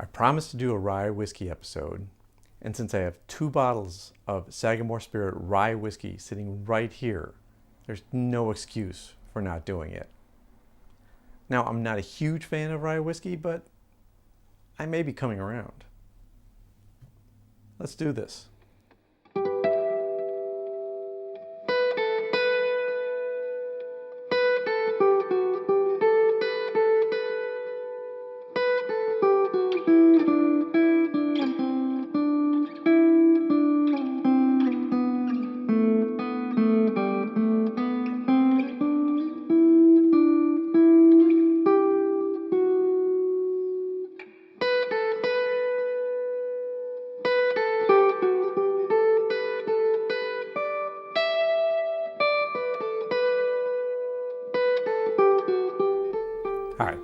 I promised to do a rye whiskey episode, and since I have 2 bottles of Sagamore Spirit rye whiskey sitting right here, there's no excuse for not doing it. Now, I'm not a huge fan of rye whiskey, but I may be coming around. Let's do this. Hi,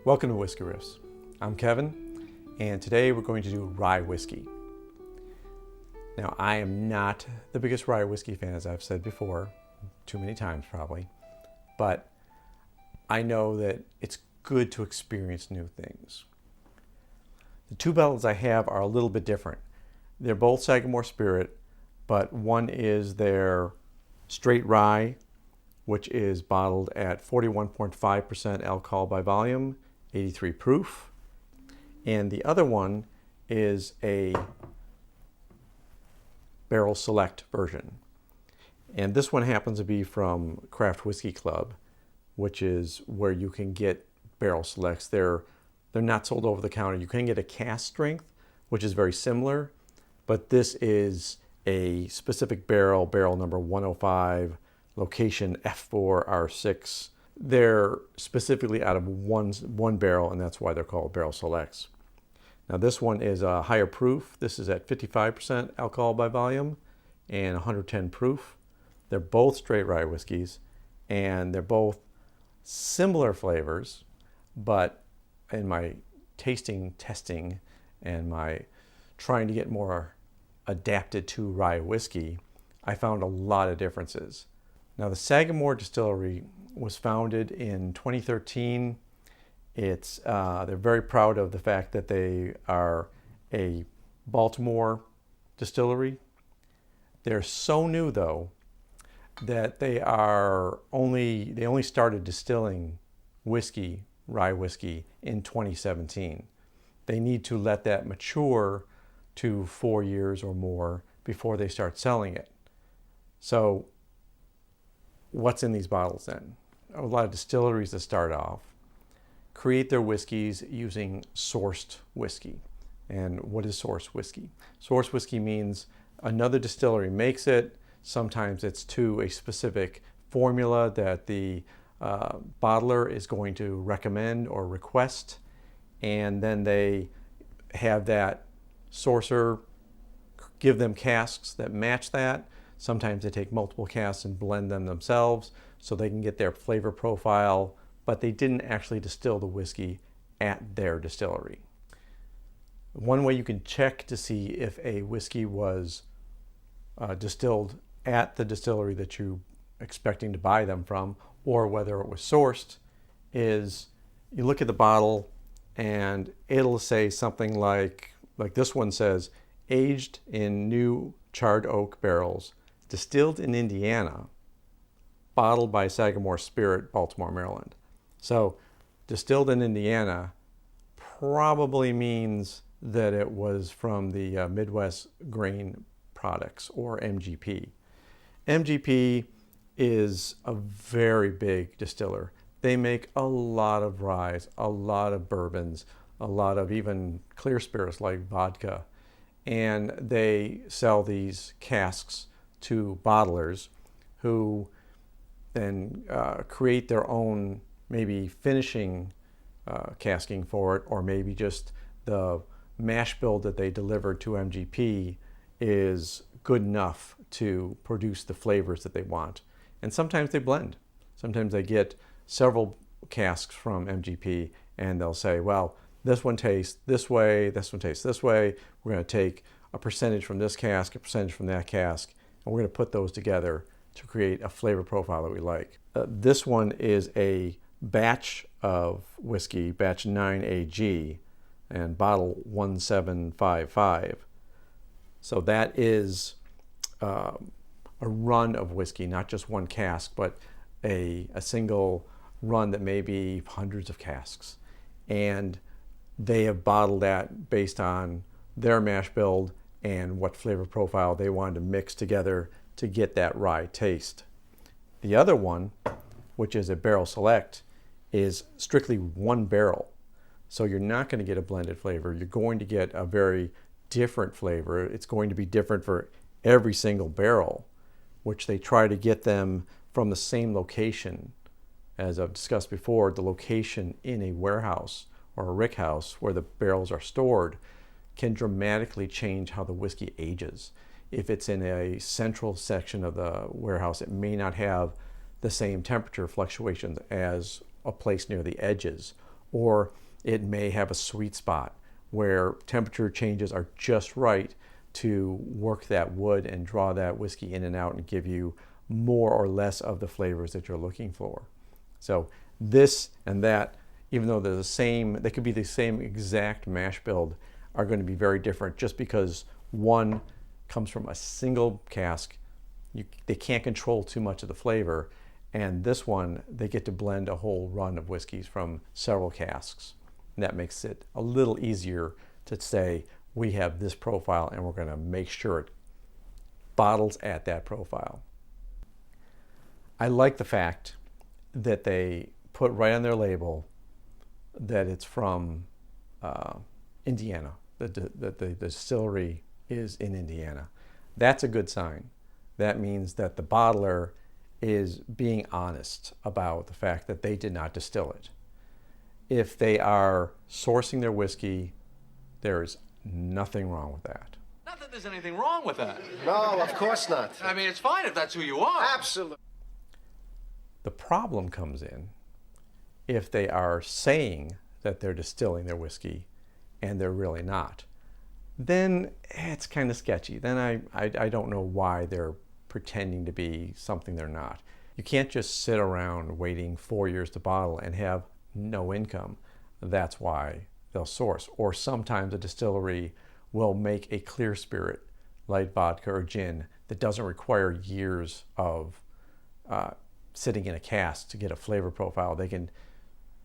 welcome to Whisky Riffs. I'm Kevin, and today we're going to do rye whiskey. Now, I am not the biggest rye whiskey fan, as I've said before, too many times probably, but I know that it's good to experience new things. The 2 bottles I have are a little bit different. They're both Sagamore Spirit, but one is their straight rye, which is bottled at 41.5% alcohol by volume, 83 proof. And the other one is a barrel select version. And this one happens to be from Craft Whiskey Club, which is where you can get barrel selects. They're not sold over the counter. You can get a cask strength, which is very similar, but this is a specific barrel number 105, location F4R6. They're specifically out of one barrel, and that's why they're called barrel selects. Now this one is a higher proof. This is at 55% alcohol by volume and 110 proof. They're both straight rye whiskeys, and they're both similar flavors, but in my testing, and my trying to get more adapted to rye whiskey, I found a lot of differences. Now, the Sagamore Distillery was founded in 2013. They're very proud of the fact that they are a Baltimore distillery. They're so new, though, that they only started distilling whiskey, rye whiskey, in 2017. They need to let that mature to 4 years or more before they start selling it. So, what's in these bottles then? A lot of distilleries that start off create their whiskeys using sourced whiskey. And what is sourced whiskey? Sourced whiskey means another distillery makes it. Sometimes it's to a specific formula that the bottler is going to recommend or request, and then they have that sourcer give them casks that match that. Sometimes they take multiple casks and blend them themselves so they can get their flavor profile, but they didn't actually distill the whiskey at their distillery. One way you can check to see if a whiskey was distilled at the distillery that you're expecting to buy them from, or whether it was sourced, is you look at the bottle and it'll say something like this one says, aged in new charred oak barrels, distilled in Indiana, bottled by Sagamore Spirit, Baltimore, Maryland. So distilled in Indiana probably means that it was from the Midwest Grain Products, or MGP. MGP is a very big distiller. They make a lot of ryes, a lot of bourbons, a lot of even clear spirits like vodka. And they sell these casks to bottlers who then create their own maybe finishing casking for it, or maybe just the mash bill that they delivered to MGP is good enough to produce the flavors that they want. And sometimes they blend. Sometimes they get several casks from MGP and they'll say, well, this one tastes this way, this one tastes this way. We're going to take a percentage from this cask, a percentage from that cask, and we're going to put those together to create a flavor profile that we like. This one is a batch of whiskey, batch 9AG, and bottle 1755. So that is a run of whiskey, not just one cask, but a single run that may be hundreds of casks. And they have bottled that based on their mash bill and what flavor profile they wanted to mix together to get that rye taste. The other one, which is a barrel select, is strictly one barrel. So you're not going to get a blended flavor. You're going to get a very different flavor. It's going to be different for every single barrel, which they try to get them from the same location. As I've discussed before, the location in a warehouse or a rick house where the barrels are stored can dramatically change how the whiskey ages. If it's in a central section of the warehouse, it may not have the same temperature fluctuations as a place near the edges, or it may have a sweet spot where temperature changes are just right to work that wood and draw that whiskey in and out and give you more or less of the flavors that you're looking for. So this and that, even though they're the same, they could be the same exact mash bill, are going to be very different just because one comes from a single cask. They can't control too much of the flavor, and this one, they get to blend a whole run of whiskeys from several casks. And that makes it a little easier to say, we have this profile and we're going to make sure it bottles at that profile. I like the fact that they put right on their label that it's from Indiana, that the distillery is in Indiana. That's a good sign. That means that the bottler is being honest about the fact that they did not distill it. If they are sourcing their whiskey, there is nothing wrong with that. Not that there's anything wrong with that. No, of course not. I mean, it's fine if that's who you are. Absolutely. The problem comes in if they are saying that they're distilling their whiskey and they're really not. Then it's kind of sketchy. Then I don't know why they're pretending to be something they're not. You can't just sit around waiting 4 years to bottle and have no income. That's why they'll source. Or sometimes a distillery will make a clear spirit, light vodka or gin, that doesn't require years of sitting in a cask to get a flavor profile. They can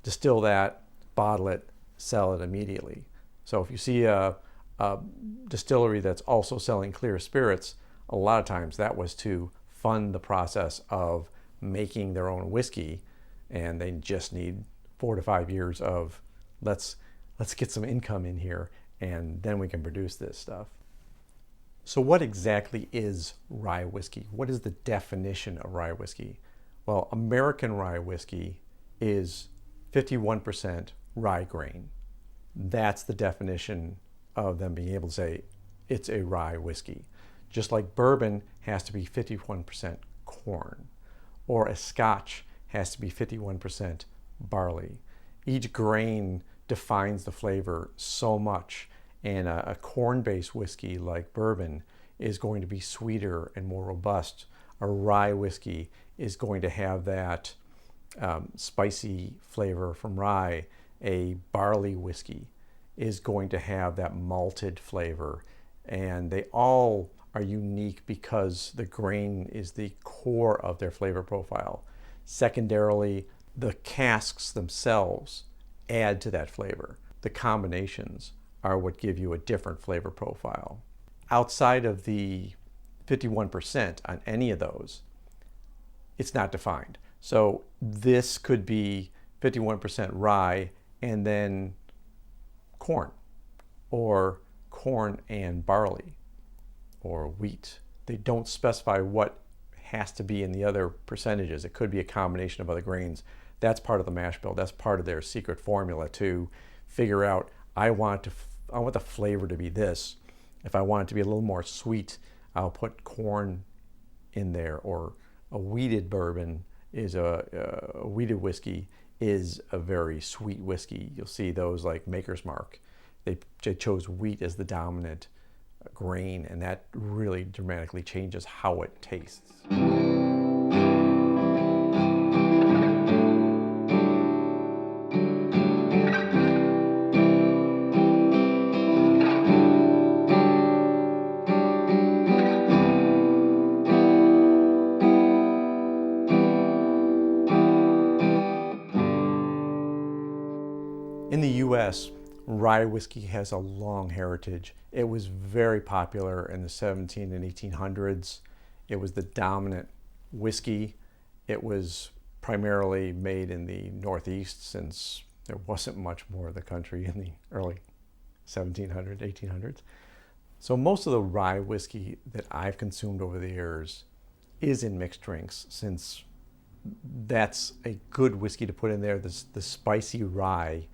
distill that, bottle it, sell it immediately. So if you see a distillery that's also selling clear spirits, a lot of times that was to fund the process of making their own whiskey, and they just need 4 to 5 years of let's get some income in here, and then we can produce this stuff. So what exactly is rye whiskey? What is the definition of rye whiskey? Well, American rye whiskey is 51% rye grain. That's the definition of them being able to say it's a rye whiskey. Just like bourbon has to be 51% corn, or a Scotch has to be 51% barley. Each grain defines the flavor so much, and a corn-based whiskey like bourbon is going to be sweeter and more robust. A rye whiskey is going to have that spicy flavor from rye. A barley whiskey is going to have that malted flavor, and they all are unique because the grain is the core of their flavor profile. Secondarily, the casks themselves add to that flavor. The combinations are what give you a different flavor profile. Outside of the 51% on any of those, it's not defined. So this could be 51% rye and then corn, or corn and barley, or wheat. They don't specify what has to be in the other percentages. It could be a combination of other grains. That's part of the mash bill. That's part of their secret formula to figure out, I want the flavor to be this. If I want it to be a little more sweet, I'll put corn in there. Or a wheated bourbon is a wheated whiskey is a very sweet whiskey. You'll see those like Maker's Mark. They chose wheat as the dominant grain, and that really dramatically changes how it tastes. In the US, rye whiskey has a long heritage. It was very popular in the 17 and 1800s. It was the dominant whiskey. It was primarily made in the Northeast, since there wasn't much more of the country in the early 1700s, 1800s. So most of the rye whiskey that I've consumed over the years is in mixed drinks, since that's a good whiskey to put in there. The spicy rye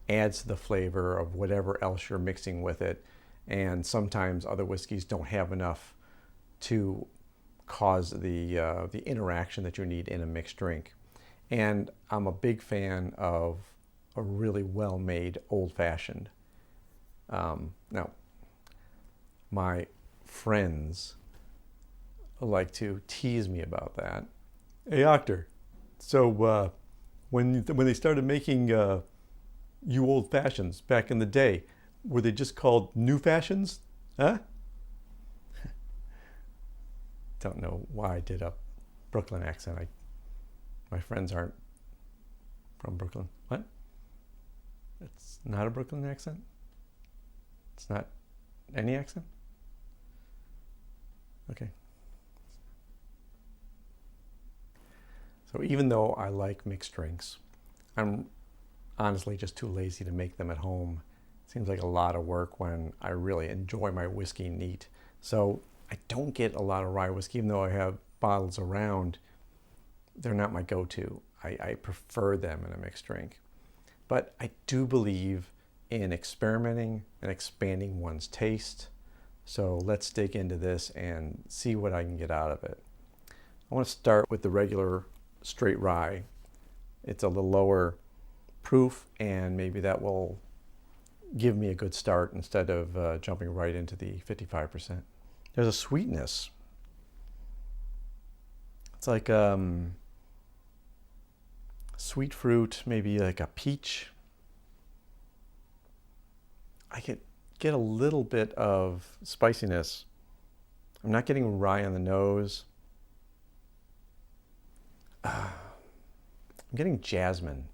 adds to the flavor of whatever else you're mixing with it. And sometimes other whiskeys don't have enough to cause the interaction that you need in a mixed drink. And I'm a big fan of a really well-made old-fashioned. Now, my friends like to tease me about that. Hey, Octor, so when they started making you old fashions back in the day, were they just called new fashions? Huh? Don't know why I did a Brooklyn accent. My friends aren't from Brooklyn. What? It's not a Brooklyn accent? It's not any accent? Okay. So even though I like mixed drinks, I'm honestly just too lazy to make them at home. It seems like a lot of work when I really enjoy my whiskey neat. So I don't get a lot of rye whiskey, even though I have bottles around. They're not my go-to. I prefer them in a mixed drink. But I do believe in experimenting and expanding one's taste. So let's dig into this and see what I can get out of it. I want to start with the regular straight rye. It's a little lower proof, and maybe that will give me a good start instead of jumping right into the 55%. There's a sweetness. It's like sweet fruit, maybe like a peach. I could get a little bit of spiciness. I'm not getting rye on the nose. I'm getting jasmine.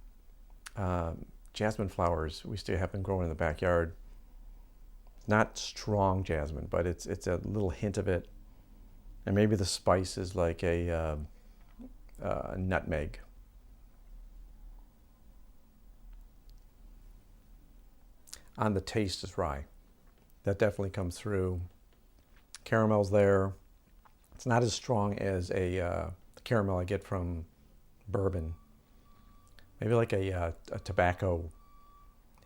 Jasmine flowers. We used to have them growing in the backyard. Not strong jasmine, but it's a little hint of it. And maybe the spice is like a nutmeg. On the taste is rye. That definitely comes through. Caramel's there. It's not as strong as a caramel I get from bourbon. Maybe like a tobacco,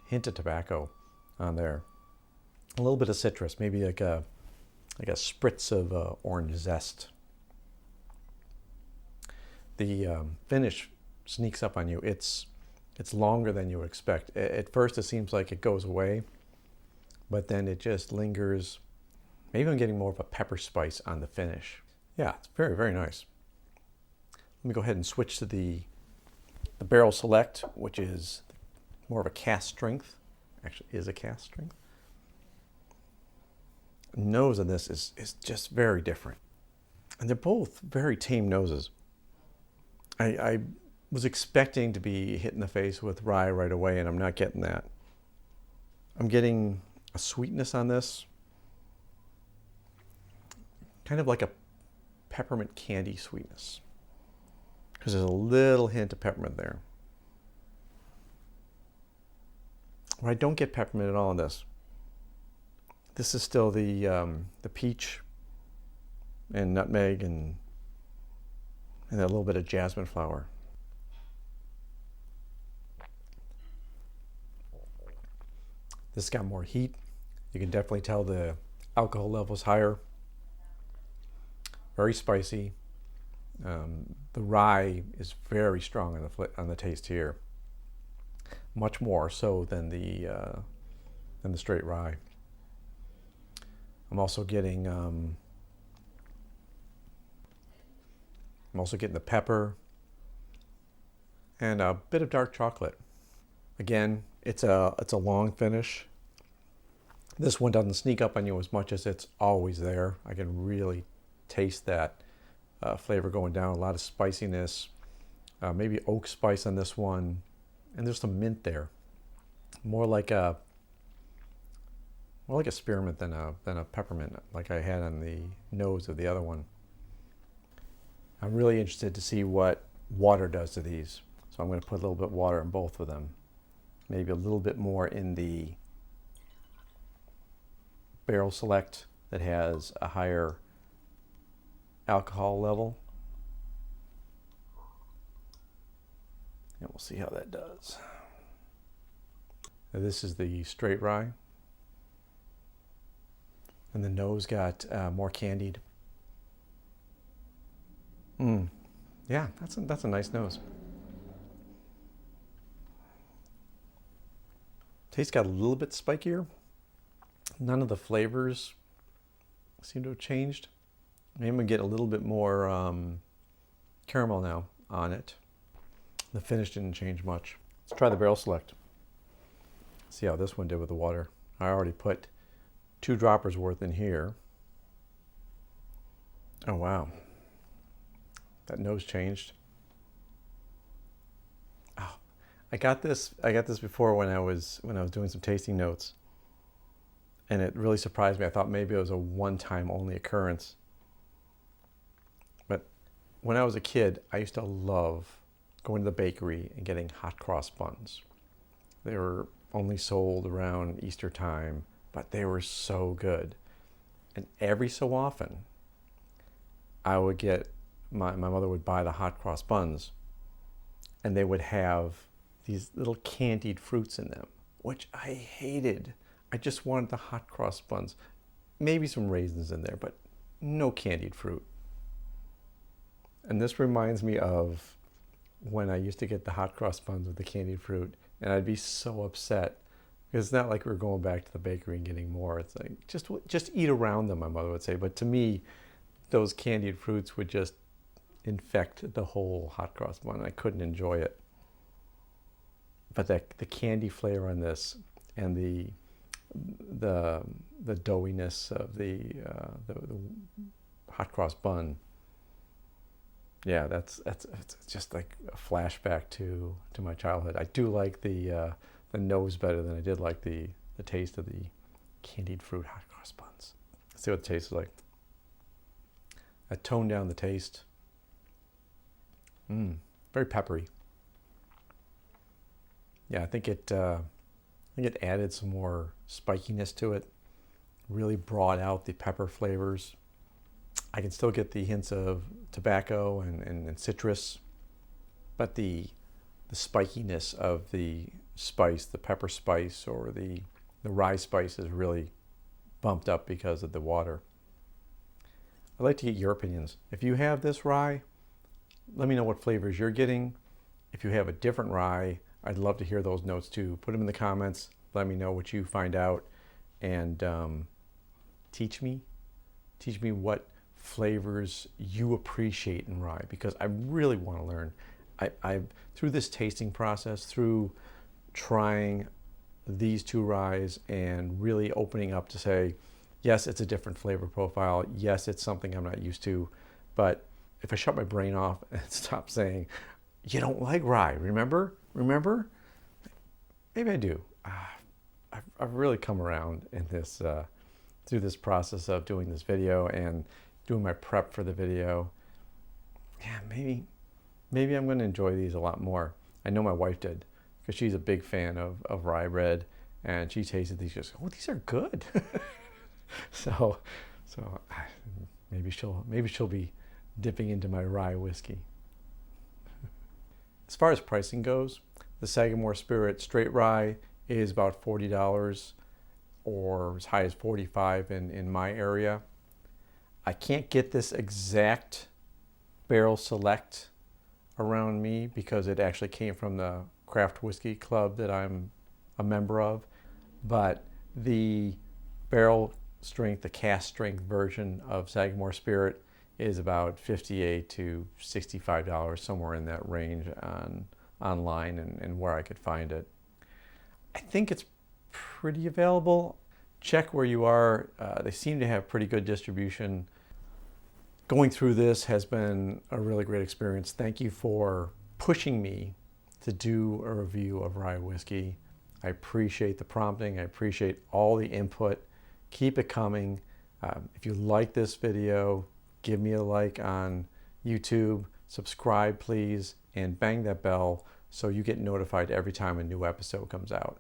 hint of tobacco on there. A little bit of citrus, maybe like a spritz of orange zest. The finish sneaks up on you. It's longer than you would expect. At first it seems like it goes away, but then it just lingers. Maybe I'm getting more of a pepper spice on the finish. Yeah, it's very, very nice. Let me go ahead and switch to the Barrel Select, which is more of a cask strength. Actually is a cask strength. Nose on this is just very different. And they're both very tame noses. I was expecting to be hit in the face with rye right away, and I'm not getting that. I'm getting a sweetness on this. Kind of like a peppermint candy sweetness. Because there's a little hint of peppermint there. But I don't get peppermint at all in this. This is still the peach and nutmeg and a little bit of jasmine flower. This got more heat. You can definitely tell the alcohol level is higher. Very spicy. The rye is very strong on the taste here. Much more so than the straight rye. I'm also getting the pepper and a bit of dark chocolate. Again, it's a long finish. This one doesn't sneak up on you as much as it's always there. I can really taste that flavor going down. A lot of spiciness, maybe oak spice on this one, and there's some mint there. more like a spearmint than a peppermint, like I had on the nose of the other one. I'm really interested to see what water does to these. So I'm going to put a little bit of water in both of them. Maybe a little bit more in the Barrel Select that has a higher alcohol level. And we'll see how that does. Now this is the straight rye. And the nose got more candied. Yeah, that's a nice nose. Taste got a little bit spikier. None of the flavors seem to have changed. Maybe I'm gonna get a little bit more caramel now on it. The finish didn't change much. Let's try the Barrel Select. See how this one did with the water. I already put 2 droppers worth in here. Oh wow. That nose changed. Oh, I got this before when I was doing some tasting notes. And it really surprised me. I thought maybe it was a one-time only occurrence. But when I was a kid, I used to love going to the bakery and getting hot cross buns. They were only sold around Easter time, but they were so good. And every so often, I would get, my mother would buy the hot cross buns, and they would have these little candied fruits in them, which I hated. I just wanted the hot cross buns. Maybe some raisins in there, but no candied fruit. And this reminds me of when I used to get the hot cross buns with the candied fruit, and I'd be so upset because it's not like we were going back to the bakery and getting more. It's like, just eat around them, my mother would say. But to me, those candied fruits would just infect the whole hot cross bun. I couldn't enjoy it. But the candy flavor on this and the doughiness of the hot cross bun, yeah, it's just like a flashback to my childhood. I do like the nose better than I did like the taste of the candied fruit hot cross buns. Let's see what the taste is like. I toned down the taste. Very peppery. Yeah, I think it added some more spikiness to it. Really brought out the pepper flavors. I can still get the hints of tobacco and citrus, but the spikiness of the spice, the pepper spice or the rye spice is really bumped up because of the water. I'd like to get your opinions. If you have this rye, let me know what flavors you're getting. If you have a different rye, I'd love to hear those notes too. Put them in the comments. Let me know what you find out, and teach me what flavors you appreciate in rye, because I really want to learn. I through this tasting process, through trying these 2 ryes and really opening up to say, yes, it's a different flavor profile. Yes, it's something I'm not used to. But if I shut my brain off and stop saying, you don't like rye, remember? Maybe I do. I've really come around in this through this process of doing this video and doing my prep for the video. Yeah, maybe I'm going to enjoy these a lot more. I know my wife did, because she's a big fan of rye bread, and she tasted these. She goes, "Oh, these are good." so maybe she'll be dipping into my rye whiskey. As far as pricing goes, the Sagamore Spirit Straight Rye is about $40 or as high as $45 in my area. I can't get this exact Barrel Select around me because it actually came from the Craft Whiskey Club that I'm a member of, but the barrel strength, the cast strength version of Sagamore Spirit is about $58 to $65, somewhere in that range online and where I could find it. I think it's pretty available. Check where you are. They seem to have pretty good distribution. Going through this has been a really great experience. Thank you for pushing me to do a review of rye whiskey. I appreciate the prompting. I appreciate all the input. Keep it coming. If you like this video, give me a like on YouTube, subscribe please, and bang that bell so you get notified every time a new episode comes out.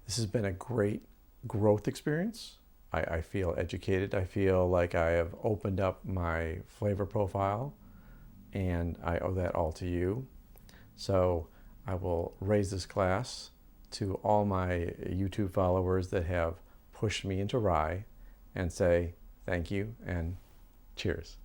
This has been a great growth experience. I feel educated. I feel like I have opened up my flavor profile, and I owe that all to you. So I will raise this glass to all my YouTube followers that have pushed me into rye and say thank you and cheers.